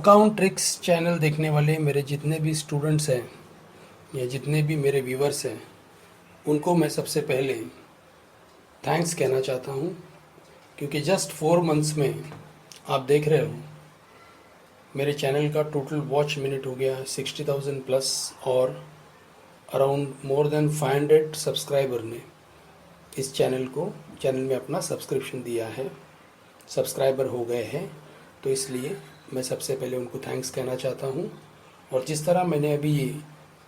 Account tricks channel देखने वाले मेरे जितने भी स्टूडेंट्स हैं या जितने भी मेरे व्यूवर्स हैं, उनको मैं सबसे पहले थैंक्स कहना चाहता हूँ, क्योंकि जस्ट 4 मंथ्स में आप देख रहे हो मेरे चैनल का टोटल वॉच मिनट हो गया 60,000 प्लस, और अराउंड मोर देन 500 सब्सक्राइबर ने इस चैनल में अपना सब्सक्रिप्शन दिया है, सब्सक्राइबर हो गए हैं। तो इसलिए मैं सबसे पहले उनको थैंक्स कहना चाहता हूँ। और जिस तरह मैंने अभी ये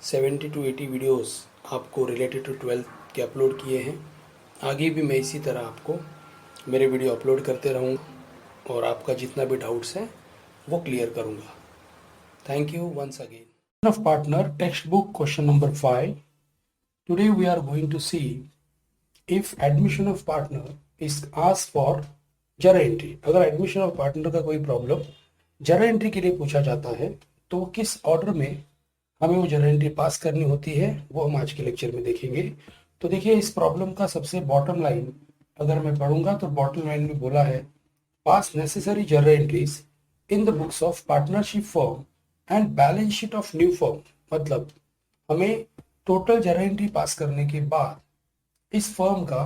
70 to 80 वीडियोस आपको रिलेटेड टू 12th के अपलोड किए हैं, आगे भी मैं इसी तरह आपको मेरे वीडियो अपलोड करते रहूँगा और आपका जितना भी डाउट्स है वो क्लियर करूँगा। Thank you once again. Of partner text book question number 5। Today we are going to see if admission of partner is asked for journal entry. अगर एडमिशन ऑफ पार्टनर का कोई प्रॉब्लम जर्नल एंट्री के लिए पूछा जाता है तो किस ऑर्डर में हमें वो जर्नल एंट्री पास करनी होती है, वो हम आज के लेक्चर में देखेंगे। तो देखिए, इस प्रॉब्लम का सबसे बॉटम लाइन अगर मैं पढ़ूंगा तो बॉटम लाइन में बोला है पास necessary journal entries in the books of partnership firm and balance sheet of new firm. मतलब हमें टोटल जर्नल एंट्री पास करने के बाद इस फर्म का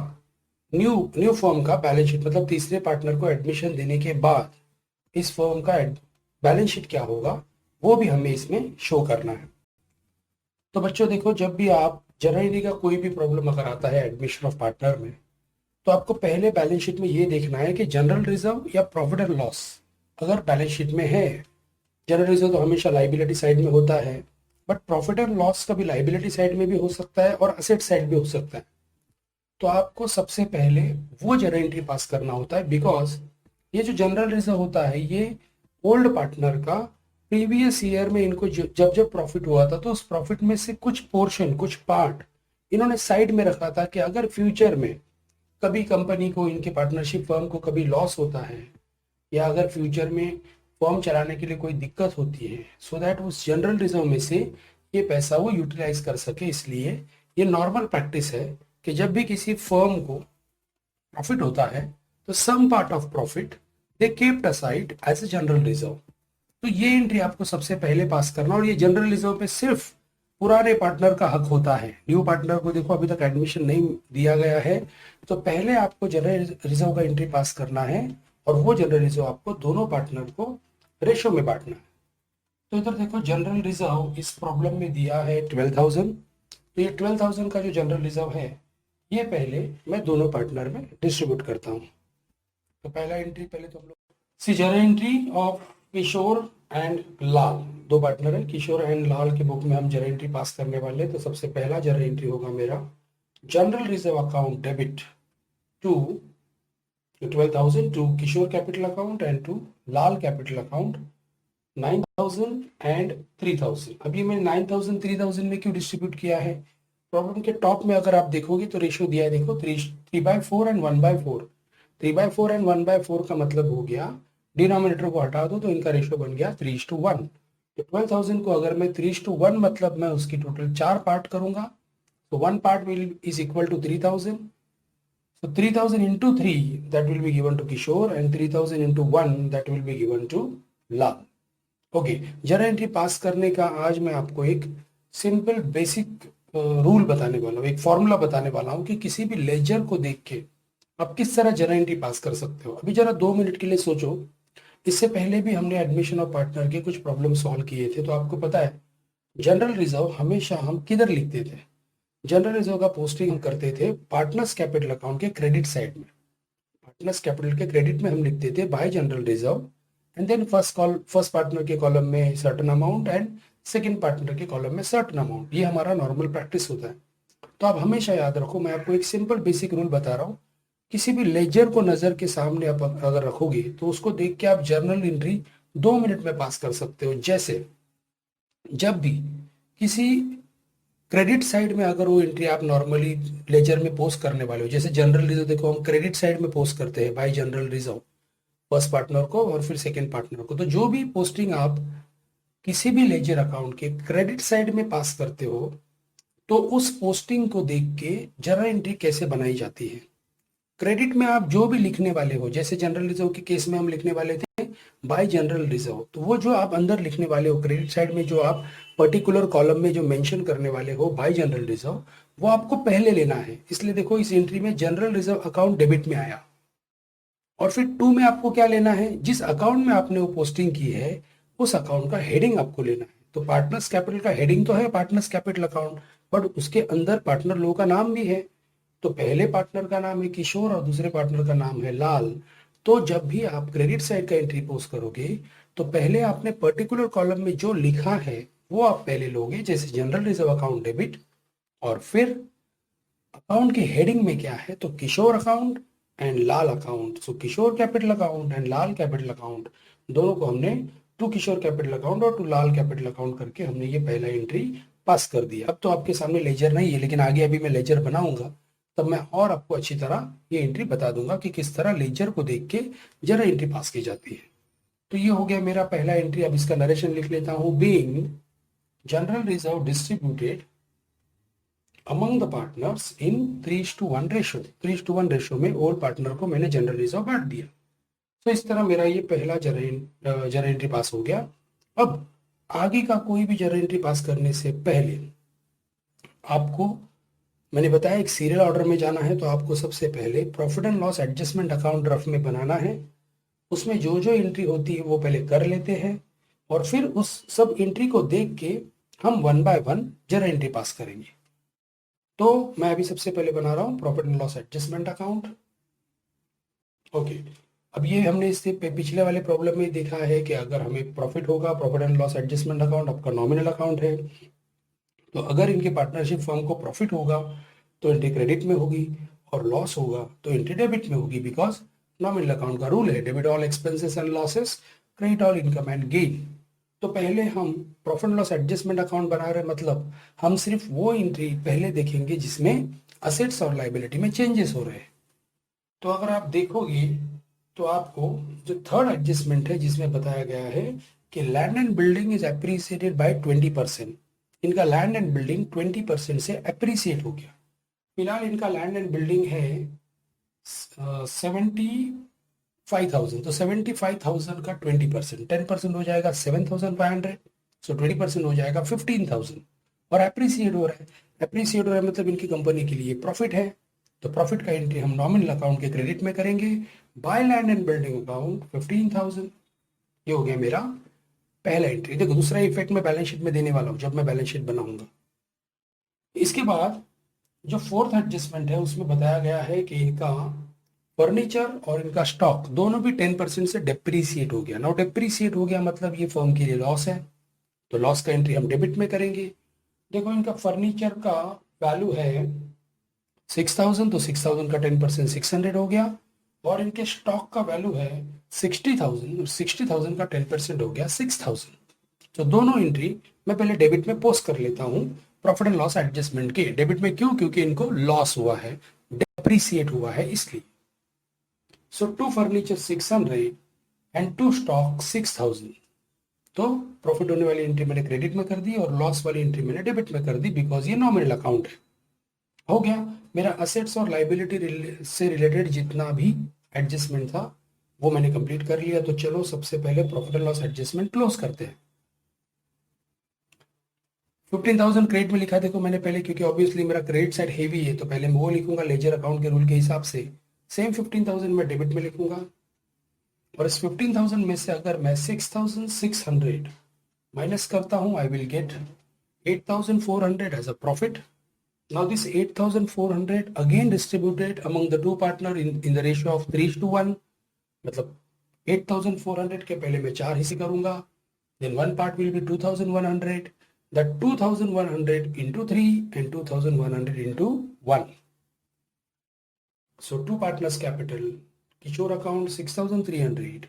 न्यू फर्म का बैलेंस शीट, मतलब तीसरे पार्टनर को एडमिशन देने के बाद इस फर्म का बैलेंस शीट क्या होगा वो भी हमें इसमें शो करना है। तो बच्चों देखो, जब भी आप जर्नल एंट्री का कोई भी प्रॉब्लम अगर आता है एडमिशन ऑफ पार्टनर में, तो आपको पहले बैलेंस शीट में ये देखना है कि जनरल रिजर्व या प्रॉफिट एंड लॉस अगर बैलेंस शीट में है। जनरल रिजर्व तो हमेशा लाइबिलिटी साइड में होता है, बट प्रॉफिट एंड लॉस कभी लाइबिलिटी साइड में भी हो सकता है और असेट साइड भी हो सकता है। तो आपको सबसे पहले वो जर्नल एंट्री पास करना होता है, बिकॉज ये जो जनरल रिजर्व होता है ये ओल्ड पार्टनर का प्रीवियस ईयर में इनको जब जब प्रॉफिट हुआ था तो उस प्रॉफिट में से कुछ पोर्शन, कुछ पार्ट इन्होंने साइड में रखा था कि अगर फ्यूचर में कभी कंपनी को, इनके पार्टनरशिप फर्म को कभी लॉस होता है या अगर फ्यूचर में फर्म चलाने के लिए कोई दिक्कत होती है, सो दैट उस जनरल रिजर्व में से ये पैसा वो यूटिलाइज कर सके। इसलिए ये नॉर्मल प्रैक्टिस है कि जब भी किसी फर्म को प्रॉफिट होता है तो some part of profit they kept aside as a general reserve. तो ये एंट्री आपको सबसे पहले पास करना, और ये जनरल रिजर्व पे सिर्फ पुराने पार्टनर का हक होता है। न्यू पार्टनर को देखो अभी तक एडमिशन नहीं दिया गया है, तो पहले आपको जनरल रिजर्व का एंट्री पास करना है और वो जनरल रिजर्व आपको दोनों पार्टनर को रेशो में बांटना है। तो इधर देखो, जनरल रिजर्व इस प्रॉब्लम में दिया है 12,000। तो ये 12,000 का जो जनरल रिजर्व है ये पहले मैं दोनों पार्टनर में डिस्ट्रीब्यूट करता हूँ। तो पहला एंट्री पहले तो हम लोग see journal entry of Kishore and Lal, दो पार्टनर है किशोर एंड लाल के बुक में हम जर्नल एंट्री पास करने वाले हैं। तो सबसे पहला जर्नल एंट्री होगा मेरा general reserve account debit to 12,000 to Kishore capital account and to Lal capital account 9,000 and 3,000। अभी मैंने 9,000 3,000 में क्यों डिस्ट्रीब्यूट किया है? प्रॉब्लम के टॉप में अगर आप देखोगे तो रेशियो दिया है, देखो 3/4 एंड 1/4। 3/4 एंड 1/4 का मतलब हो गया, डिनोमिनेटर को हटा दो तो इनका रेशियो बन गया 3:1। तो 12,000 को अगर मैं 3:1 मतलब मैं उसकी टोटल 4 पार्ट करूंगा, तो 1 part will is equal to 3,000। So 3,000 into 3 that will be given to Kishore and 3,000 into 1 that will be given to Lal. Okay, journal entry पास करने का आज मैं आपको एक सिंपल बेसिक रूल बताने वाला हूँ, एक फॉर्मूला बताने वाला हूँ कि किसी भी लेजर को देख के आप किस तरह जर्नल एंट्री पास कर सकते हो। अभी जरा 2 मिनट के लिए सोचो, इससे पहले भी हमने एडमिशन ऑफ पार्टनर के कुछ प्रॉब्लम सॉल्व किए थे। तो आपको पता है जनरल रिजर्व हमेशा हम किधर लिखते थे? जनरल रिजर्व का पोस्टिंग हम करते थे पार्टनर्स कैपिटल अकाउंट के क्रेडिट साइड में। पार्टनर्स कैपिटल के क्रेडिट में हम लिखते थे by general reserve and then first partner के कॉलम में certain amount and second partner के कॉलम में सर्टेन अमाउंट। ये हमारा नॉर्मल प्रैक्टिस होता है। तो आप हमेशा याद रखो, मैं आपको एक सिंपल बेसिक रूल बता रहा हूँ। किसी भी लेजर को नजर के सामने आप अगर रखोगे तो उसको देख के आप जर्नल एंट्री 2 मिनट में पास कर सकते हो। जैसे जब भी किसी क्रेडिट साइड में अगर वो एंट्री आप नॉर्मली लेजर में पोस्ट करने वाले हो, जैसे जनरल रिजर्व देखो हम क्रेडिट साइड में पोस्ट करते हैं bye general reserve first partner को और फिर सेकंड पार्टनर को। तो जो भी पोस्टिंग आप किसी भी लेजर अकाउंट के क्रेडिट साइड में पास करते हो तो उस पोस्टिंग को देख के जर्नल एंट्री कैसे बनाई जाती है। क्रेडिट में आप जो भी लिखने वाले हो, जैसे जनरल रिजर्व के केस में हम लिखने वाले थे बाय जनरल रिजर्व, तो वो जो आप अंदर लिखने वाले हो क्रेडिट साइड में, जो आप पर्टिकुलर कॉलम में जो मेंशन करने वाले हो बाय जनरल रिजर्व, वो आपको पहले लेना है। इसलिए देखो इस एंट्री में जनरल रिजर्व अकाउंट डेबिट में आया, और फिर 2 में आपको क्या लेना है, जिस अकाउंट में आपने वो पोस्टिंग की है उस अकाउंट का हेडिंग आपको लेना है। तो पार्टनर्स कैपिटल का हेडिंग तो है पार्टनर्स कैपिटल अकाउंट, बट उसके अंदर पार्टनर लोगों का नाम भी है। तो पहले पार्टनर का नाम है किशोर और दूसरे पार्टनर का नाम है लाल। तो जब भी आप क्रेडिट साइड का एंट्री पोस्ट करोगे तो पहले आपने पर्टिकुलर कॉलम में जो लिखा है वो आप पहले लोगे, जैसे जनरल रिजर्व अकाउंट डेबिट, और फिर अकाउंट के हेडिंग में क्या है, तो Kishore account and Lal account. So Kishore capital account and Lal capital account दोनों को हमने टू किशोर कैपिटल अकाउंट और टू लाल कैपिटल अकाउंट करके हमने ये पहला एंट्री पास कर दिया। अब तो आपके सामने लेजर नहीं है, लेकिन आगे अभी मैं लेजर बनाऊंगा तब मैं और आपको अच्छी तरह ये एंट्री बता दूंगा कि किस तरह लेजर को देख के जरा एंट्री पास की जाती है। तो ये हो गया मेरा पहला एंट्री। अब इसका नरेशन लिख लेता हूं। Being general reserve distributed among the partners in 3:1 ratio, 3:1 ratio में ऑल पार्टनर को मैंने जनरल रिजर्व बांट दिया। तो इस तरह मेरा ये पहला जरा एंट्री पास हो गया। अब आगे का कोई भी जरा एंट्री पास करने से पहले आपको मैंने बताया एक सीरियल ऑर्डर में जाना है, तो आपको सबसे पहले profit and loss adjustment account rough में बनाना है। उसमें जो जो एंट्री होती है वो पहले कर लेते हैं, और फिर उस सब एंट्री को देख के हम 1 बाय 1 जरा एंट्री पास करेंगे। तो मैं अभी सबसे पहले बना रहा हूं profit and loss adjustment account. Okay, अब ये हमने इससे पिछले वाले प्रॉब्लम में देखा है कि अगर हमें प्रॉफिट होगा, profit and loss adjustment account आपका नॉमिनल अकाउंट है, तो अगर इनके पार्टनरशिप फर्म को प्रॉफिट होगा तो एंट्री क्रेडिट में होगी, और लॉस होगा तो एंट्री डेबिट में होगी, बिकॉज नॉमिनल अकाउंट का रूल है debit all expenses and losses, credit all income and gain. तो पहले हम profit and loss adjustment account बना रहे हैं, मतलब हम सिर्फ वो एंट्री पहले देखेंगे जिसमें असेट्स और लाइबिलिटी में चेंजेस हो रहे हैं। तो अगर आप देखोगे तो आपको जो थर्ड एडजस्टमेंट है जिसमें बताया गया है कि land and building is appreciated by 20%, इनका लैंड एंड बिल्डिंग 20% से एप्रिसिएट हो गया। फिलहाल इनका लैंड एंड बिल्डिंग है 75,000, तो 75,000 का 20%, 10% हो जाएगा 7,500, सो 20% हो जाएगा 15,000, और एप्रिसिएट हो रहा है। एप्रिसिएट हो रहा है मतलब इनकी कंपनी के लिए प्रॉफिट है, तो प्रॉफिट का एंट्री हम नॉमिनल अकाउंट के क्रेडिट में करेंगे, by land and building account 15,000। ये हो गया मेरा पहला एंट्री। देखो दूसरा इफेक्ट मैं बैलेंस शीट में देने वाला हूँ जब मैं बैलेंस शीट बनाऊंगा। इसके बाद जो फोर्थ एडजस्टमेंट है उसमें बताया गया है कि इनका फर्नीचर और इनका स्टॉक दोनों भी 10% से डेप्रीसिएट हो गया। नाउ डेप्रीसिएट हो गया मतलब ये फर्म के लिए लॉस है, तो लॉस का एंट्री हम डेबिट में करेंगे। देखो इनका फर्नीचर का वैल्यू है 6,000, तो 6,000 का 10% 600 हो गया, और इनके स्टॉक का वैल्यू है 60,000, 60,000 का 10% हो गया 6,000। तो दोनों एंट्री मैं पहले डेबिट में पोस्ट कर लेता हूँ प्रॉफिट एंड लॉस एडजस्टमेंट के। डेबिट में क्यों? क्योंकि इनको लॉस हुआ है, डेप्रीसिएट हुआ है इसलिए। So to furniture 600 and to stock 6,000, तो प्रॉफिट होने वाली एंट्री मैंने क्रेडिट में कर दी और लॉस वाली एंट्री मैंने डेबिट में कर दी, बिकॉज ये नॉमिनल अकाउंट है। हो गया मेरा असेट्स और लाइबिलिटी से रिलेटेड जितना भी एडजस्टमेंट था वो मैंने कंप्लीट कर लिया। तो चलो सबसे पहले profit and loss adjustment close करते हैं। 15,000 क्रेडिट में लिखा, देखो मैंने पहले, क्योंकि ऑब्वियसली मेरा क्रेडिट साइड हेवी है तो पहले मैं वो लिखूंगा लेजर अकाउंट के रूल के हिसाब से। सेम 15,000 मैं डेबिट में लिखूंगा, और इस 15,000 में से अगर मैं 6,600 माइनस करता हूं I will get 8,400 as a profit. Now this 8,400 again distributed among the two partner in the ratio of 3:1, मतलब 8,400 के पहले मैं 4 हिस्से करूंगा, then one part will be 2,100, that 2,100 into 3 and 2,100 into 1. So two partners capital, Kishore account 6,300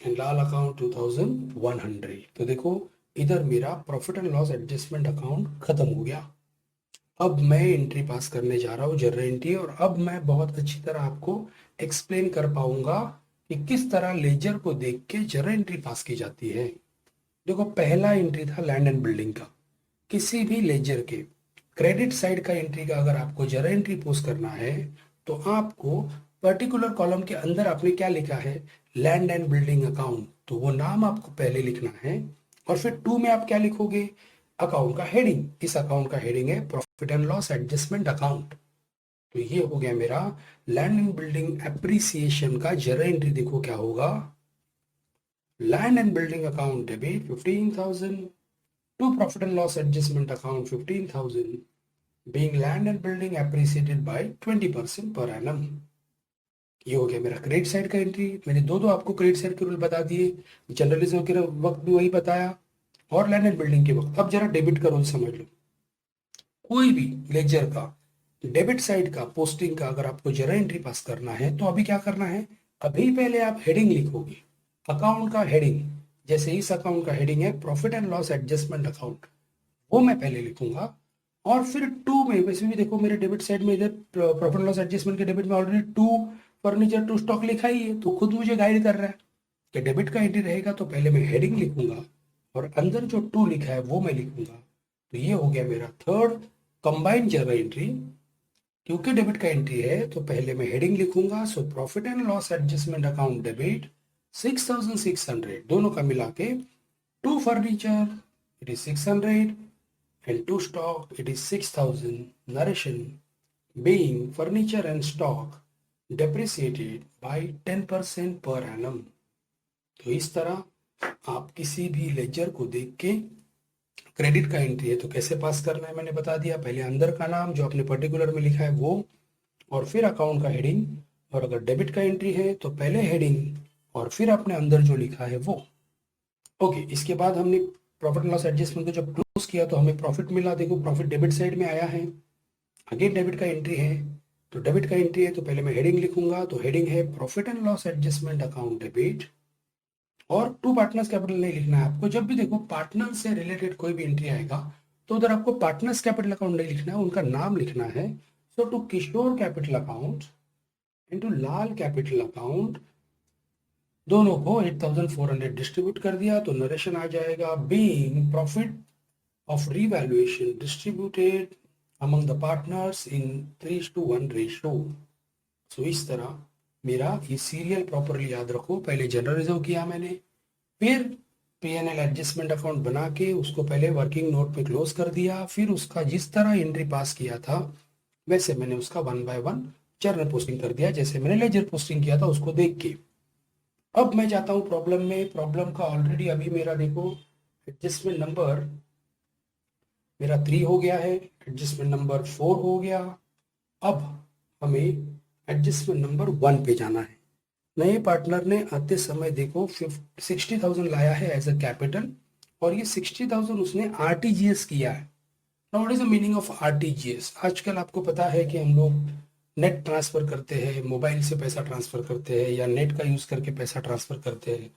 and Lal account 2,100। तो देखो इधर मेरा profit and loss adjustment account खत्म हो गया। अब मैं एंट्री पास करने जा रहा हूँ जर्नल एंट्री, और अब मैं बहुत अच्छी तरह आपको एक्सप्लेन कर पाऊंगा कि किस तरह लेजर को देख के जर्नल एंट्री पास की जाती है। देखो पहला एंट्री था लैंड एंड बिल्डिंग का। किसी भी लेजर के क्रेडिट साइड का एंट्री का अगर आपको जर्नल एंट्री पोस्ट करना है तो आपको पर्टिकुलर कॉलम के अंदर आपने क्या लिखा है, लैंड एंड बिल्डिंग अकाउंट, तो वो नाम आपको पहले लिखना है। और फिर टू में आप क्या लिखोगे, अकाउंट का हेडिंग। इस अकाउंट का हेडिंग है profit and loss adjustment account. तो ये हो गया मेरा लैंड एंड बिल्डिंग एप्रिसिएशन का जरा एंट्री। देखो क्या होगा, land and building account debit 15,000 to profit and loss adjustment account 15,000 being land and building appreciated by 20% per annum। ये हो गया मेरा क्रेडिट साइड का एंट्री। मैंने दो दो आपको क्रेडिट साइड के रूल बता दिए, जर्नलिज्म के वक्त भी वही बताया और लैंड एंड बिल्डिंग के वक्त। अब जरा डेबिट का रूल समझ लो। कोई भी लेजर का डेबिट साइड का पोस्टिंग का अगर आपको जरा एंट्री पास करना है तो अभी क्या करना है, अभी पहले आप हेडिंग लिखोगे, अकाउंट का हेडिंग। जैसे इस अकाउंट का हेडिंग है profit and loss adjustment account, वो मैं पहले लिखूंगा। और फिर टू में, वैसे भी देखो मेरे डेबिट साइड में इधर प्रॉफिट एंड लॉस एडजस्टमेंट के डेबिट में already to furniture to stock लिखा ही है, तो खुद मुझे गाइड कर रहा है कि डेबिट का एंट्री रहेगा तो पहले मैं हेडिंग लिखूंगा और अंदर जो टू लिखा है वो मैं लिखूंगा। तो ये हो गया मेरा थर्ड कंबाइंड जर्नल एंट्री। क्योंकि डेबिट का एंट्री है तो पहले मैं हेडिंग लिखूंगा, so profit and loss adjustment account debit 6,600, दोनों का मिला के to furniture it is 600 and to stock it is 6,000, narration being furniture and stock depreciated by 10% per annum। तो इस तरह आप किसी भी लेजर को देख के, क्रेडिट का एंट्री है तो कैसे पास करना है मैंने बता दिया। पहले अंदर का नाम जो आपने पर्टिकुलर में लिखा है वो, और फिर अकाउंट का हेडिंग। और अगर डेबिट का एंट्री है तो पहले हेडिंग और फिर आपने अंदर जो लिखा है वो। ओके, इसके बाद हमने प्रॉफिट एंड लॉस एडजस्टमेंट को जब क्लोज किया तो हमें प्रॉफिट मिला। देखो प्रॉफिट डेबिट साइड में आया है, अगेन डेबिट का एंट्री है, तो डेबिट का एंट्री है तो पहले मैं हेडिंग लिखूंगा, तो हेडिंग है profit and loss adjustment account debit. और टू पार्टनर्स कैपिटल नहीं लिखना है आपको। जब भी देखो पार्टनर से रिलेटेड कोई भी एंट्री आएगा तो उधर आपको पार्टनर्स कैपिटल अकाउंट नहीं लिखना है, उनका नाम लिखना है। So to Kishore capital account into Lal capital account, दोनों को 8,400 डिस्ट्रीब्यूट कर दिया तो नरेशन आ जाएगा being profit of revaluation distributed among the partners in 3:1 ratio. So इस तरह मेरा ये सीरियल प्रॉपरली याद रखो। पहले जनरल रिजर्व किया मैंने, फिर पीएनएल एडजस्टमेंट अकाउंट बना के उसको पहले वर्किंग नोट पे क्लोज कर दिया, फिर उसका जिस तरह एंट्री पास किया था वैसे मैंने उसका 1 बाय 1 जर्नल पोस्टिंग कर दिया, जैसे मैंने लेजर पोस्टिंग किया था उसको देख के। अब मैं जाता हूँ प्रॉब्लम में। प्रॉब्लम का ऑलरेडी अभी मेरा देखो एडजस्टमेंट नंबर मेरा 3 हो गया है, एडजस्टमेंट नंबर 4 हो गया। अब हमें एडजस्टमेंट नंबर 1 पे जाना है। नए पार्टनर ने आते समय देखो 60,000 लाया है एज अ कैपिटल, और ये 60,000 उसने आरटीजीएस किया है। Now what is the meaning of RTGS? आजकल आपको पता है कि हम लोग नेट ट्रांसफर करते हैं, मोबाइल से पैसा ट्रांसफर करते हैं या नेट का यूज करके पैसा ट्रांसफर करते हैं।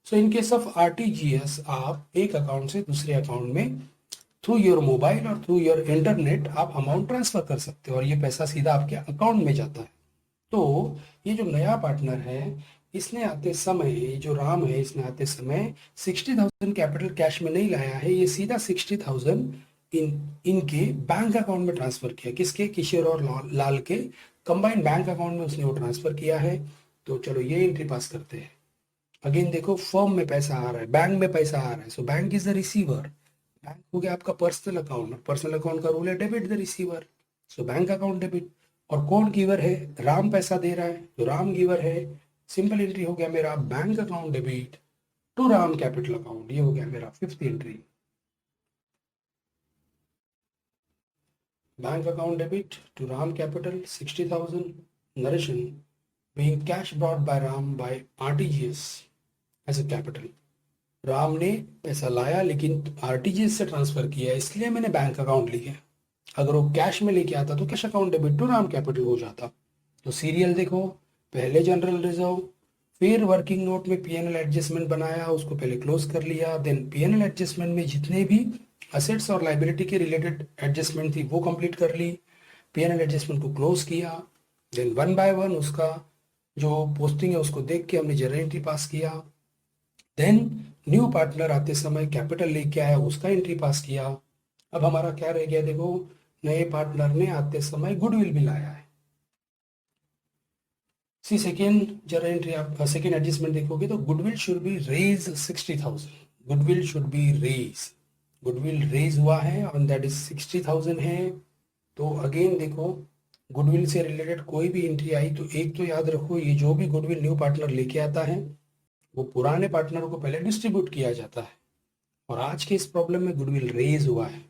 सो इन केस ऑफ आरटीजीएस आप एक अकाउंट से दूसरे अकाउंट में थ्रू योर मोबाइल और थ्रू योर इंटरनेट आप अमाउंट ट्रांसफर कर सकते हो और ये पैसा सीधा आपके अकाउंट में जाता है। तो ये जो नया पार्टनर है इसने आते समय, ये जो राम है इसने आते समय 60,000 कैपिटल कैश में नहीं लाया है, ये सीधा 60,000 इनके बैंक अकाउंट में ट्रांसफर किया। किसके? किशोर और लाल के कंबाइंड बैंक अकाउंट में उसने वो ट्रांसफर किया है। तो चलो ये एंट्री पास करते हैं। अगेन देखो फर्म में पैसा आ रहा है, बैंक में पैसा आ रहा है, so bank is the receiver. Bank हो गया आपका पर्सनल अकाउंट, पर्सनल अकाउंट का रूल है debit the receiver, so bank account debit. और कौन गिवर है? राम पैसा दे रहा है तो राम गिवर है। सिंपल एंट्री हो गया मेरा bank account debit to Ram capital account. ये हो गया मेरा fifth entry, bank account debit to Ram capital 60,000 narration being cash brought by Ram by RTGS as a capital। Ram ने पैसा लाया लेकिन आरटीजीएस से ट्रांसफर किया इसलिए मैंने बैंक अकाउंट लिया। अगर वो कैश में लेके आता तो cash account debit to Ram capital हो जाता। तो सीरियल देखो, पहले जनरल रिजर्व, फिर वर्किंग नोट में पीएनएल एडजस्टमेंट बनाया, उसको पहले क्लोज कर लिया, देन पीएनएल एडजस्टमेंट में जितने भी असेट्स और लाइबिलिटी के रिलेटेड एडजस्टमेंट थी वो कंप्लीट कर ली, पीएनएल एडजस्टमेंट को क्लोज किया, देन 1 बाय 1 उसका जो पोस्टिंग है उसको देख के हमने जर्नल एंट्री पास किया। देन न्यू पार्टनर आते समय कैपिटल लेके आया, उसका एंट्री पास किया। अब हमारा क्या रह गया? देखो नए पार्टनर ने आते समय गुडविल भी लाया है सी सेकेंड जर्नल एंट्री, आप सेकेंड एडजस्टमेंट देखोगे तो goodwill should be raise 60,000, goodwill should be raise, goodwill raise हुआ है और दैट इज 60,000 है। तो अगेन देखो, गुडविल से रिलेटेड कोई भी एंट्री आई तो एक तो याद रखो, ये जो भी गुडविल न्यू पार्टनर लेके आता है वो पुराने पार्टनर को पहले डिस्ट्रीब्यूट किया जाता है। और आज के इस प्रॉब्लम में गुडविल रेज हुआ है,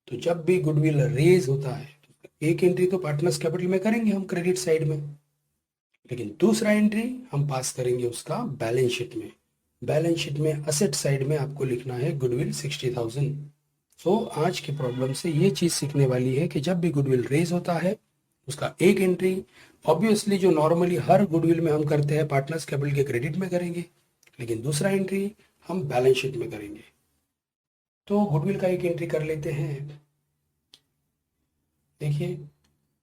तो जब भी गुडविल रेज होता है तो एक एंट्री तो पार्टनर्स कैपिटल में करेंगे हम क्रेडिट साइड में, लेकिन दूसरा एंट्री हम पास करेंगे उसका बैलेंस शीट में। बैलेंस शीट में असेट साइड में आपको लिखना है गुडविल 60,000। सो आज की प्रॉब्लम से ये चीज़ सीखने वाली है कि जब भी गुडविल रेज होता है उसका एक एंट्री ऑब्वियसली जो नॉर्मली हर गुडविल में हम करते हैं पार्टनर्स कैपिटल के क्रेडिट में करेंगे, लेकिन दूसरा एंट्री हम बैलेंस शीट में करेंगे। तो गुडविल का एक एंट्री कर लेते हैं। देखिए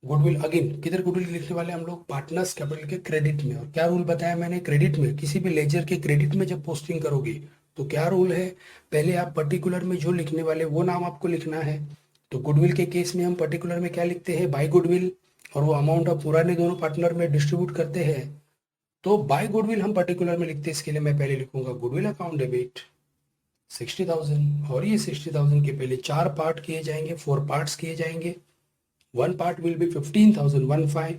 गुडविल अगेन किधर गुडविल लिखने वाले हम लोग, पार्टनर्स कैपिटल के क्रेडिट में। और क्या रूल बताया मैंने, क्रेडिट में किसी भी लेजर के क्रेडिट में जब पोस्टिंग करोगे तो क्या रूल है, पहले आप पर्टिकुलर में जो लिखने वाले वो नाम आपको लिखना है। तो गुडविल के केस में हम पर्टिकुलर में क्या लिखते हैं, बाय गुडविल, और वो अमाउंट आप पुराने दोनों पार्टनर में डिस्ट्रीब्यूट करते हैं। तो बाय गुडविल हम पर्टिकुलर में लिखते हैं, इसके लिए मैं पहले लिखूंगा गुडविल अकाउंट डेबिट 60,000, और ये 60,000 के पहले 4 पार्ट किए जाएंगे, 4 पार्ट्स किए जाएंगे। One part will be 15,000, 15.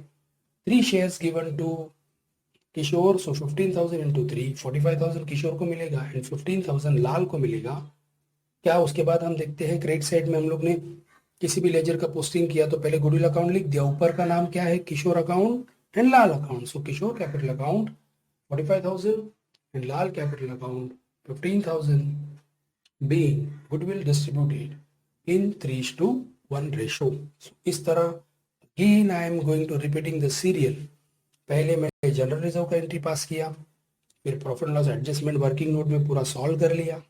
3 shares given to Kishore, so 15,000 into 3, 45,000 किशोर को मिलेगा एंड 15,000 लाल को मिलेगा। क्या उसके बाद हम देखते हैं क्रेडिट साइड में हम लोग ने किसी भी लेजर का पोस्टिंग किया तो पहले गुडविल अकाउंट लिख दिया, ऊपर का नाम क्या है, Kishore account and Lal account. So Kishore capital account 45,000 and Lal capital account 15,000 being goodwill distributed in 3:1 ratio. So, इस तरह again I am going to repeating the serial। पहले मैंने जनरल रिजर्व का एंट्री पास किया, फिर profit and loss adjustment working note में पूरा solve कर लिया,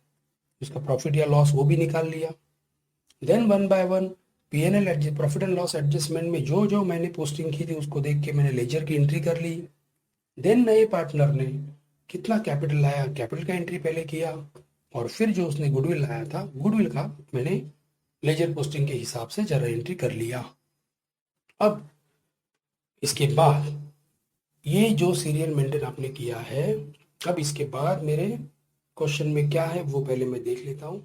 उसका प्रॉफिट या लॉस वो भी निकाल लिया। Then one by one P&L profit and loss adjustment में जो जो मैंने पोस्टिंग की थी उसको देख के मैंने लेजर की एंट्री कर ली। देन नए पार्टनर ने कितना कैपिटल लाया, कैपिटल का एंट्री पहले किया, और फिर जो उसने गुडविल लाया था गुडविल का मैंने लेजर पोस्टिंग के हिसाब से जरा एंट्री कर लिया। अब इसके बाद ये जो सीरियल मेंटेन आपने किया है, अब इसके बाद मेरे क्वेश्चन में क्या है वो पहले मैं देख लेता हूँ।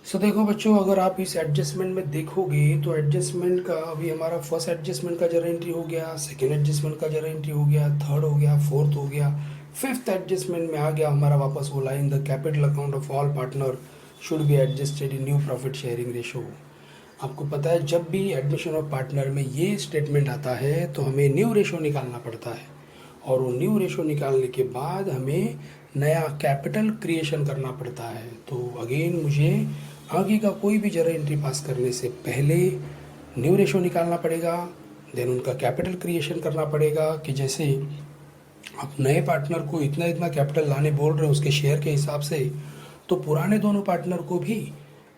सो देखो बच्चों, अगर आप इस एडजस्टमेंट में देखोगे तो एडजस्टमेंट का अभी हमारा फर्स्ट एडजस्टमेंट का जरा एंट्री हो गया, सेकेंड एडजस्टमेंट का जरा एंट्री हो गया, थर्ड हो गया, फोर्थ हो गया, फिफ्थ एडजस्टमेंट में आ गया हमारा वापस वो line, the capital account of all partner should be adjusted in new profit sharing ratio. आपको पता है जब भी एडमिशन ऑफ पार्टनर में ये स्टेटमेंट आता है तो हमें न्यू रेशो निकालना पड़ता है, और वो न्यू रेशो निकालने के बाद हमें नया कैपिटल क्रिएशन करना पड़ता है। तो अगेन मुझे आगे का कोई भी जरा एंट्री पास करने से पहले न्यू रेशो निकालना पड़ेगा, देन उनका कैपिटल क्रिएशन करना पड़ेगा कि जैसे आप नए पार्टनर को इतना इतना कैपिटल लाने बोल रहे हो उसके शेयर के हिसाब से, तो पुराने दोनों पार्टनर को भी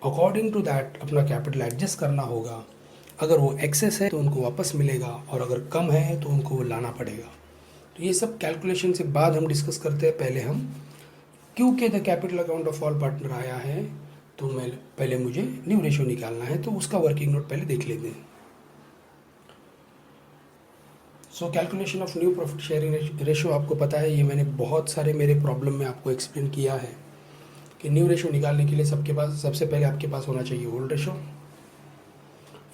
अकॉर्डिंग टू दैट अपना कैपिटल एडजस्ट करना होगा। अगर वो एक्सेस है तो उनको वापस मिलेगा, और अगर कम है तो उनको वो लाना पड़ेगा। तो ये सब कैलकुलेशन से बाद हम डिस्कस करते हैं। पहले हम क्योंकि the capital account of all partner आया है तो मैं पहले मुझे न्यू रेशो निकालना है, तो उसका वर्किंग नोट पहले देख लेते हैं। So calculation of new profit sharing ratio आपको पता है, ये मैंने बहुत सारे मेरे प्रॉब्लम में आपको एक्सप्लेन किया है कि न्यू रेशो निकालने के लिए सबके पास सबसे पहले आपके पास होना चाहिए ओल्ड रेशो,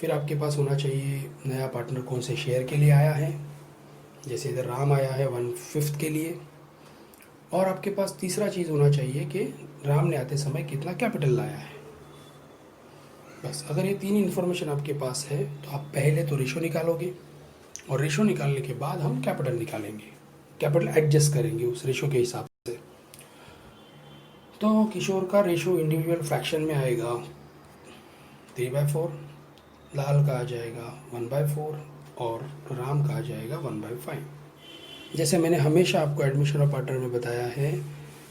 फिर आपके पास होना चाहिए नया पार्टनर कौन से शेयर के लिए आया है, जैसे इधर राम आया है 1/5 के लिए, और आपके पास तीसरा चीज़ होना चाहिए कि राम ने आते समय कितना कैपिटल लाया है। बस अगर ये तीन इन्फॉर्मेशन आपके पास है तो आप पहले तो रेशो निकालोगे, और रेशो निकालने के बाद हम कैपिटल निकालेंगे, कैपिटल एडजस्ट करेंगे उस रेशो के हिसाब से। तो किशोर का रेशो इंडिविजुअल फ्रैक्शन में आएगा 3/4, लाल का आ जाएगा 1/4, और राम का आ जाएगा 1/5। जैसे मैंने हमेशा आपको एडमिशन ऑफ पार्टनर में बताया है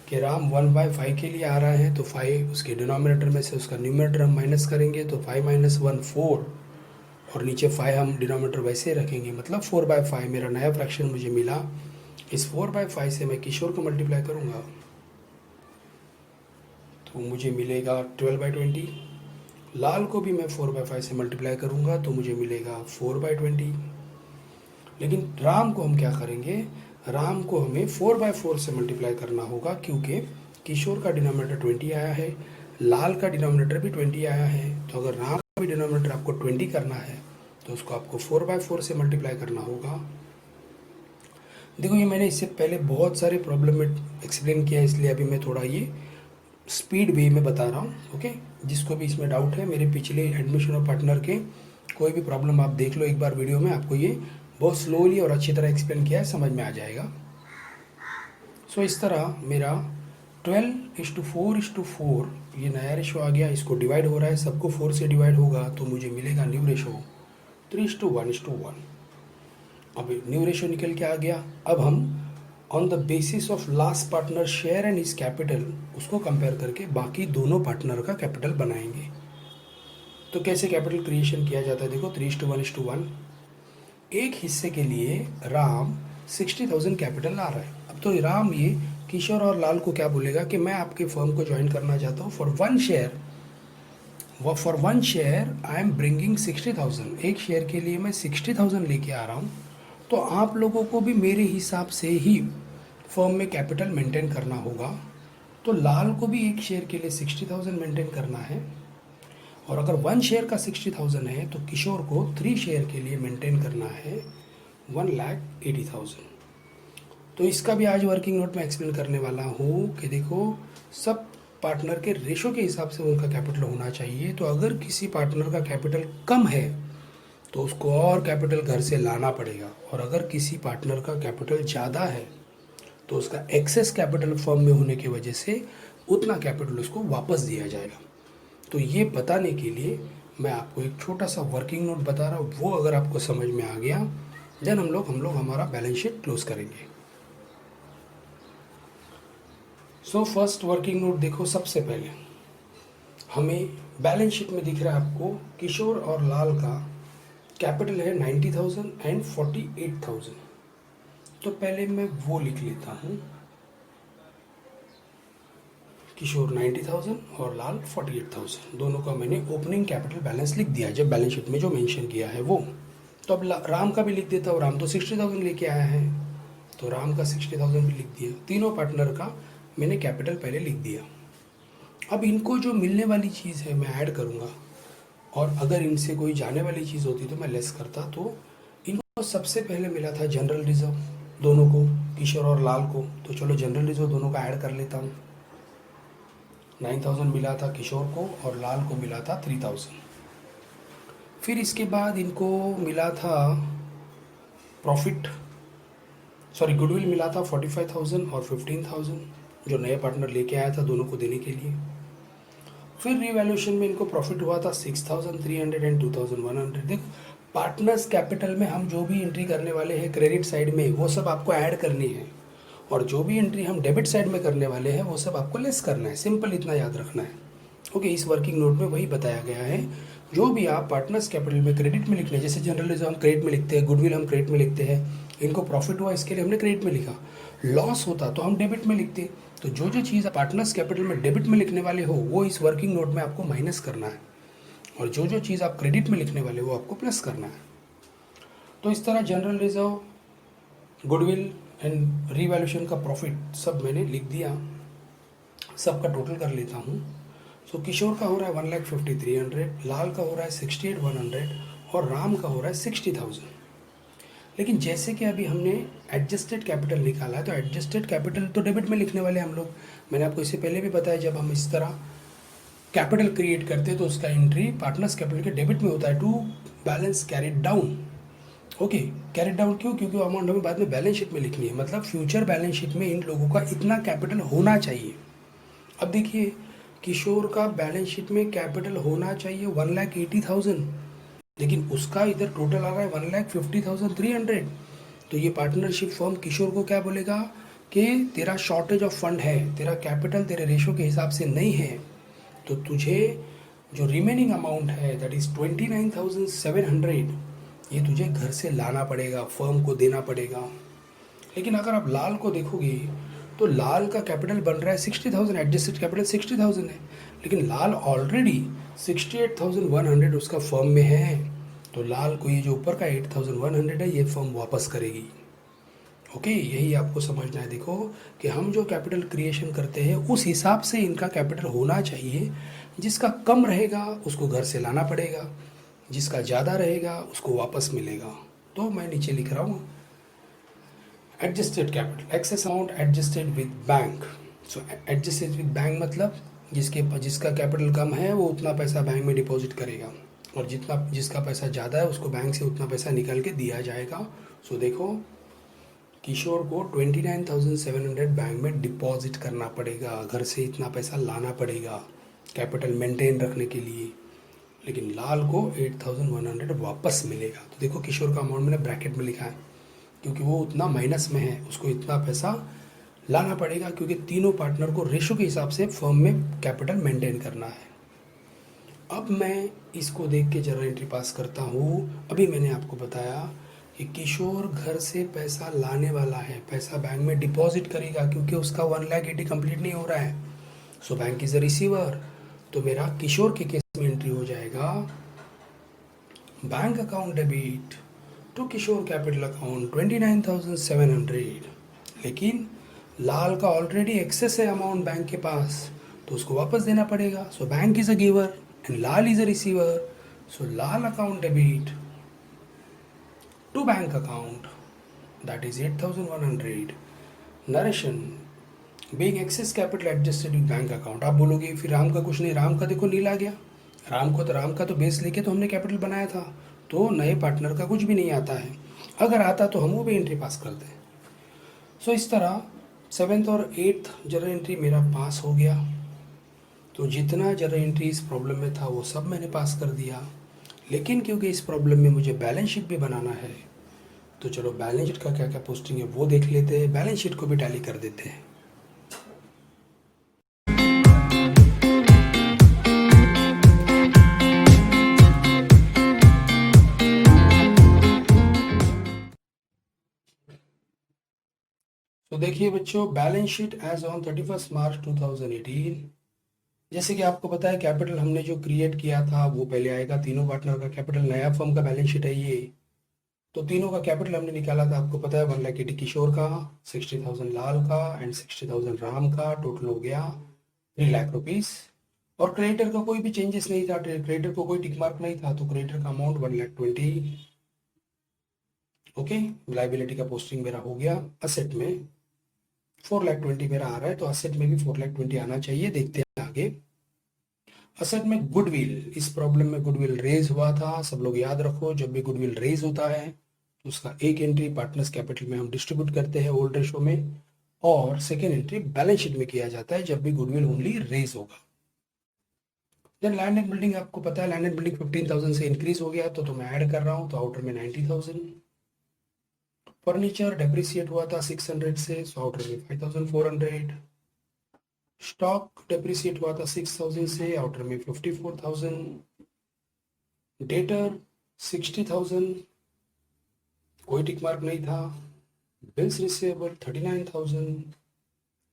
कि राम 1/5 के लिए आ रहा है तो 5 उसके डिनोमिनेटर में से उसका न्यूमरेटर हम माइनस करेंगे, तो 5 - 1 4, और नीचे 5 हम डिनोमिनेटर वैसे रखेंगे, मतलब 4/5 मेरा नया फ्रैक्शन मुझे मिला। इस 4/5 से मैं किशोर को मल्टीप्लाई करूँगा तो मुझे मिलेगा 12/20, लाल को भी मैं 4/5 से मल्टीप्लाई करूँगा तो मुझे मिलेगा 4/20। लेकिन राम को हम क्या करेंगे, राम को हमें 4/4 से मल्टीप्लाई करना होगा, क्योंकि किशोर का डिनोमिनेटर 20 आया है, लाल का डिनोमिनेटर भी 20 आया है। तो अगर राम का भी डिनोमिनेटर आपको 20 करना है तो उसको आपको 4/4 से मल्टीप्लाई करना होगा। देखो ये मैंने इससे पहले बहुत सारे प्रॉब्लम में एक्सप्लेन किया, इसलिए अभी मैं थोड़ा ये स्पीड वे में बता रहा हूँ। ओके, जिसको भी इसमें डाउट है, मेरे पिछले एडमिशन और पार्टनर के कोई भी प्रॉब्लम आप देख लो एक बार वीडियो में, आपको ये बहुत स्लोली और अच्छी तरह एक्सप्लेन किया है, समझ में आ जाएगा। सो इस तरह मेरा 12:4:4 ये नया रेशो आ गया, इसको डिवाइड हो रहा है, सबको 4 से डिवाइड होगा तो मुझे मिलेगा न्यू रेशो 3:1:1। अब न्यू रेशो निकल के आ गया। अब हम on the basis of last partner share and is capital उसको कंपेयर करके बाकी दोनों पार्टनर का कैपिटल बनाएंगे। तो कैसे कैपिटल क्रिएशन किया जाता है, देखो 3:1:1। एक हिस्से के लिए राम 60,000 कैपिटल ला रहा है। अब तो राम ये किशोर और लाल को क्या बोलेगा कि मैं आपके फर्म को ज्वाइन करना चाहता हूँ, for one share I am bringing 60,000। एक शेयर के लिए मैं 60,000 लेके आ रहा हूँ, तो आप लोगों को भी मेरे हिसाब से ही फर्म में कैपिटल मेंटेन करना होगा। तो लाल को भी एक शेयर के लिए 60,000 मेंटेन करना है, और अगर 1 शेयर का 60,000 है तो किशोर को 3 शेयर के लिए मेंटेन करना है 1,80,000। तो इसका भी आज वर्किंग नोट में एक्सप्लेन करने वाला हूँ कि देखो सब पार्टनर के रेशो के हिसाब से उनका कैपिटल होना चाहिए। तो अगर किसी पार्टनर का कैपिटल कम है तो उसको और कैपिटल घर से लाना पड़ेगा, और अगर किसी पार्टनर का कैपिटल ज़्यादा है तो उसका एक्सेस कैपिटल फर्म में होने की वजह से उतना कैपिटल उसको वापस दिया जाएगा। तो ये बताने के लिए मैं आपको एक छोटा सा वर्किंग नोट बता रहा हूँ, वो अगर आपको समझ में आ गया देन हम लोग हमारा बैलेंस शीट क्लोज करेंगे। सो फर्स्ट वर्किंग नोट देखो, सबसे पहले हमें बैलेंस शीट में दिख रहा है आपको किशोर और लाल का कैपिटल है 90,000 एंड 48,000। तो पहले मैं वो लिख लेता हूँ, किशोर 90,000 और लाल 48,000, दोनों का मैंने ओपनिंग कैपिटल बैलेंस लिख दिया जब बैलेंस शीट में जो मेंशन किया है वो। तो अब राम का भी लिख देता हूँ, राम तो 60,000 लेके आया है तो राम का 60,000 भी लिख दिया। तीनों पार्टनर का मैंने कैपिटल पहले लिख दिया। अब इनको जो मिलने वाली चीज़ है मैं ऐड करूँगा, और अगर इनसे कोई जाने वाली चीज़ होती तो मैं लेस करता। तो इनको सबसे पहले मिला था जनरल रिजर्व दोनों को, किशोर और लाल को, तो चलो जनरल रिजर्व दोनों का ऐड कर लेता हूँ। 9,000 मिला था किशोर को और लाल को मिला था 3,000। फिर इसके बाद इनको मिला था गुडविल मिला था 45,000 और 15,000 जो नए पार्टनर लेके आया था दोनों को देने के लिए। फिर रिवैल्यूएशन में इनको प्रॉफिट हुआ था 6,300 एंड 2,100। देखो पार्टनर्स कैपिटल में हम जो भी एंट्री करने वाले हैं क्रेडिट साइड में वो सब आपको ऐड करनी है, और जो भी एंट्री हम डेबिट साइड में करने वाले हैं वो सब आपको लेस करना है। सिंपल इतना याद रखना है। ओके, इस वर्किंग नोट में वही बताया गया है। जो भी आप पार्टनर्स कैपिटल में क्रेडिट में लिखने, जैसे जनरल रिजर्व हम क्रेडिट में लिखते हैं, गुडविल हम क्रेडिट में लिखते हैं, इनको प्रॉफिट हुआ इसके लिए हमने क्रेडिट में लिखा, लॉस होता तो हम डेबिट में लिखते। तो जो जो चीज़ पार्टनर्स कैपिटल में डेबिट में लिखने वाले हो वो इस वर्किंग नोट में आपको माइनस करना है, और जो जो चीज़ आप क्रेडिट में लिखने वाले हो वो आपको प्लस करना है। तो इस तरह general reserve, goodwill and revaluation का प्रॉफिट सब मैंने लिख दिया। सबका टोटल कर लेता हूँ। सो किशोर का हो रहा है 1,50,300, लाल का हो रहा है 68,100 और राम का हो रहा है 60,000। लेकिन जैसे कि अभी हमने एडजस्टेड कैपिटल निकाला है तो एडजस्टेड कैपिटल तो डेबिट में लिखने वाले हम लोग। मैंने आपको इससे पहले भी बताया, जब हम इस तरह कैपिटल क्रिएट करते हैं तो उसका एंट्री पार्टनर्स कैपिटल के डेबिट में होता है, to balance carried down. Okay, carried down क्यों? क्योंकि वो अमाउंट हमें बाद में बैलेंस शीट में लिखनी है, मतलब फ्यूचर बैलेंस शीट में इन लोगों का इतना कैपिटल होना चाहिए। अब देखिए किशोर का बैलेंस शीट में कैपिटल होना चाहिए 1,80,000, लेकिन उसका इधर टोटल आ रहा है 1,50,300। तो ये पार्टनरशिप फर्म किशोर को क्या बोलेगा कि तेरा शॉर्टेज ऑफ फंड है, तेरा कैपिटल तेरे रेशो के हिसाब से नहीं है, तो तुझे जो रिमेनिंग अमाउंट है दैट इज़ 29,700 ये तुझे घर से लाना पड़ेगा, फर्म को देना पड़ेगा। लेकिन अगर आप लाल को देखोगे तो लाल का कैपिटल बन रहा है 60,000, एडजस्टेड कैपिटल 60,000 है, लेकिन लाल ऑलरेडी 68,100 उसका फर्म में है, तो लाल को ये जो ऊपर का 8,100 है ये फर्म वापस करेगी। ओके, यही आपको समझना है। देखो कि हम जो कैपिटल क्रिएशन करते हैं उस हिसाब से इनका कैपिटल होना चाहिए। जिसका कम रहेगा उसको घर से लाना पड़ेगा, जिसका ज़्यादा रहेगा उसको वापस मिलेगा। तो मैं नीचे लिख रहा हूँ adjusted capital, excess amount adjusted with bank. So adjusted with bank मतलब जिसका कैपिटल कम है वो उतना पैसा बैंक में डिपॉजिट करेगा, और जिसका पैसा ज़्यादा है उसको बैंक से उतना पैसा निकाल के दिया जाएगा। सो देखो किशोर को 29,700 बैंक में डिपॉजिट करना पड़ेगा, घर से इतना पैसा लाना पड़ेगा कैपिटल मेंटेन रखने के लिए, लेकिन लाल को 8,100 वापस मिलेगा। तो देखो किशोर का अमाउंट मैंने ब्रैकेट में लिखा है क्योंकि वो उतना माइनस में है, उसको इतना पैसा लाना पड़ेगा, क्योंकि तीनों पार्टनर को रेशो के हिसाब से फर्म में कैपिटल मेंटेन करना है। अब मैं इसको देख के जरा एंट्री पास करता हूँ। अभी मैंने आपको बताया कि किशोर घर से पैसा लाने वाला है, पैसा बैंक में डिपॉजिट करेगा क्योंकि उसका 1,80,000 कंप्लीट नहीं हो रहा है। So bank is a receiver. तो मेरा किशोर के केस में एंट्री हो जाएगा bank account debit to Kishore capital account 29,700, लेकिन लाल का ऑलरेडी एक्सेस है अमाउंट बैंक के पास, तो उसको वापस देना पड़ेगा। So bank is a giver and Lal is a receiver. So Lal account debit to bank account that is 8,100। Narration being excess capital adjusted with bank account. आप बोलोगे फिर राम का कुछ नहीं, राम का देखो नील आ गया। राम का तो बेस लेके तो हमने कैपिटल बनाया था, तो नए पार्टनर का कुछ भी नहीं आता है। अगर आता तो हम वो भी एंट्री पास करते हैं। सो इस तरह 7th और 8th जर्नल एंट्री मेरा पास हो गया। तो जितना जर्नल एंट्री इस प्रॉब्लम में था वो सब मैंने पास कर दिया, लेकिन क्योंकि इस प्रॉब्लम में मुझे बैलेंस शीट भी बनाना है, तो चलो बैलेंस शीट का क्या क्या पोस्टिंग है वो देख लेते हैं, बैलेंस शीट को भी टैली कर देते हैं। तो देखिए बच्चों, बैलेंस शीट एज ऑन 31 मार्च 2018। जैसे कि आपको पता है कैपिटल हमने जो क्रिएट किया था वो पहले आएगा तीनों पार्टनर का कैपिटल, नया फर्म का बैलेंस शीट है ये। तो तीनों का कैपिटल हमने निकाला था, आपको पता है 1,80,000 किशोर का, 60,000 लाल का एंड 60,000 राम का, टोटल हो गया 3,00,000 रुपीज। और क्रेडिटर का कोई भी चेंजेस नहीं था, क्रेडिटर को कोई टिक मार्क नहीं था, तो क्रेडिटर का अमाउंट 1,20,000। ओके, लाइबिलिटी का पोस्टिंग मेरा हो गया असेट में 4,20,000 मेरा आ रहा है, तो असेट में भी 4,20,000 आना चाहिए। देखते हैं आगे। असेट में गुडविल, इस प्रॉब्लम में गुडविल रेज हुआ था। सब लोग याद रखो, जब भी गुडविल रेज होता है तो उसका एक एंट्री पार्टनर्स कैपिटल में हम डिस्ट्रीब्यूट करते हैं ओल्ड रेशो में, और सेकेंड एंट्री बैलेंस शीट में किया जाता है जब भी गुडविल ओनली रेज होगा। देन लैंड एंड बिल्डिंग, आपको पता है लैंड एंड बिल्डिंग 15,000 से इंक्रीज हो गया, तो मैं ऐड कर रहा हूँ, तो आउटर में 90,000। फर्नीचर डेप्रिसिएट हुआ था 600 से, सो आउटर में 5,400। स्टॉक डेप्रिसिएट हुआ था 6,000 से, आउटर में 54,000। डेटर 60,000, कोई टिक मार्क नहीं था। बिल्स रिसीवेबल 39,000,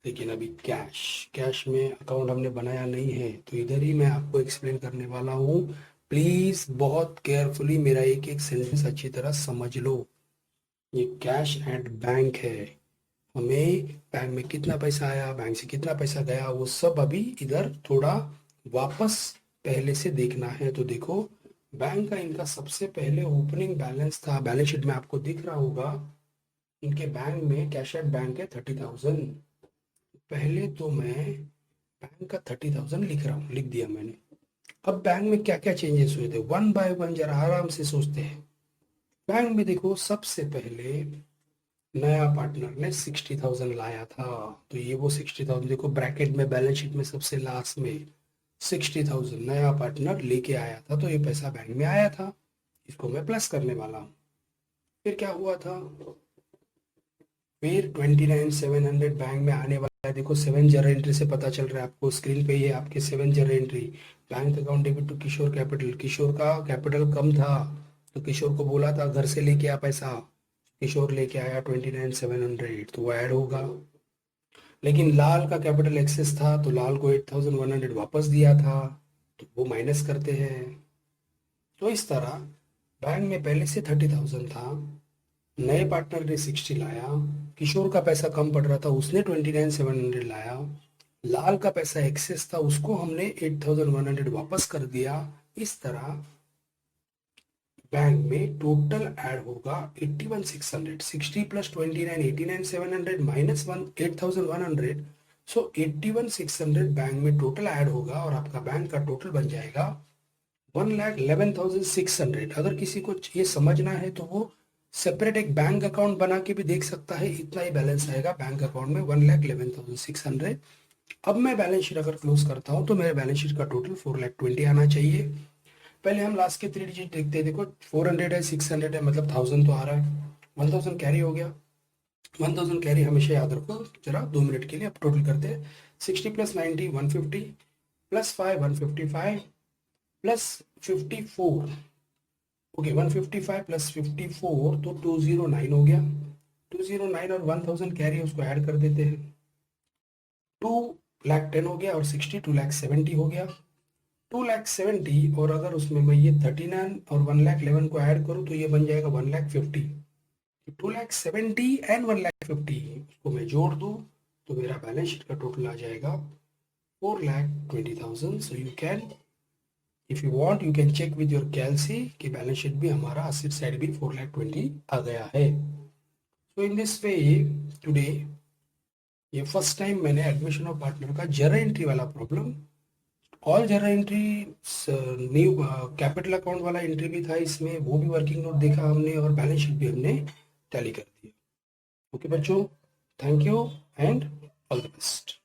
लेकिन अभी कैश में अकाउंट हमने बनाया नहीं है, तो इधर ही मैं आपको एक्सप्लेन करने वाला हूँ। प्लीज बहुत केयरफुली मेरा एक एक सेंटेंस अच्छी तरह समझ लो। ये कैश एट बैंक है, हमें बैंक में कितना पैसा आया, बैंक से कितना पैसा गया, वो सब अभी इधर थोड़ा वापस पहले से देखना है। तो देखो बैंक का इनका सबसे पहले ओपनिंग बैलेंस था, बैलेंस शीट में आपको दिख रहा होगा, इनके बैंक में कैश एट बैंक है 30,000। पहले तो मैं बैंक का 30,000 लिख रहा हूँ, लिख दिया मैंने। अब बैंक में क्या क्या चेंजेस हुए थे, वन बाय वन जरा आराम से सोचते हैं। बैंक में देखो सबसे पहले नया पार्टनर ने 60,000 लाया था, तो ये वो 60,000 देखो ब्रैकेट में बैलेंस शीट में सबसे लास्ट में 60,000 नया पार्टनर लेके आया था, तो ये पैसा बैंक में आया था, इसको मैं प्लस करने वाला हूँ। फिर क्या हुआ था, फिर 29,700 बैंक में आने वाला है। देखो 7 जर्नल एंट्री से पता चल रहा है आपको, स्क्रीन पे ये आपके 7 journal entry. Bank account debit to Kishore capital, Kishore का कैपिटल कम था तो किशोर को बोला था घर से लेके आ पैसा, किशोर लेके आया 29,700, तो वो ऐड होगा। लेकिन लाल का कैपिटल एक्सेस था तो लाल को 8,100 वापस दिया था, तो वो माइनस करते हैं। तो इस तरह बैंक में पहले से 30,000 था, नए पार्टनर ने 60 लाया, किशोर का पैसा कम पड़ रहा था उसने 29,700 लाया, लाल का पैसा एक्सेस था उसको हमने 8,100 वापस कर दिया। इस तरह बैंक में टोटल ऐड होगा 81,600, 60 प्लस 29 89,700 माइनस 8,100, सो 81,600 बैंक में टोटल ऐड होगा और आपका बैंक का टोटल बन जाएगा 1,11,600। अगर किसी को ये समझना है तो वो सेपरेट एक बैंक अकाउंट बना के भी देख सकता है, इतना ही बैलेंस आएगा बैंक अकाउंट में 1,11,600। अब मैं बैलेंस शीट अगर क्लोज करता हूँ तो मेरे बैलेंस शीट का टोटल 4,20,000 आना चाहिए। पहले हम लास्ट के 3 डिजिट देखते हैं। देखो 400 है, 600 है, मतलब 1,000 तो आ रहा है, 1,000 कैरी हो गया। 1,000 कैरी हमेशा याद रखो, जरा 2 मिनट के लिए। अब टोटल करते हैं, 60 plus 90 150 plus 5 155 plus 54, okay 155 plus 54 तो 209 हो गया। 209 और 1,000 कैरी उसको ऐड कर देते हैं, 2,10,000 हो गया और 60 2,70,000 हो गया। 2,70,000 और अगर उसमें मैं ये 39 और 1,11,000 को ऐड करूँ तो ये बन जाएगा 1,50,000। 2,70,000 एंड 1,50,000 उसको मैं जोड़ दूँ तो मेरा बैलेंस शीट का टोटल आ जाएगा 4,20,000। So you can, if you want you can check with your calci कि बैलेंस शीट भी हमारा असेट साइड भी 4,20,000 आ गया है। सो इन दिस वे टुडे ये फर्स्ट टाइम मैंने एडमिशन ऑफ पार्टनर का जर्नल एंट्री वाला problem, all journal entry new capital account वाला एंट्री भी था इसमें, वो भी वर्किंग नोट देखा हमने और बैलेंस शीट भी हमने टैली कर दिया। ओके बच्चों, thank you and all the best.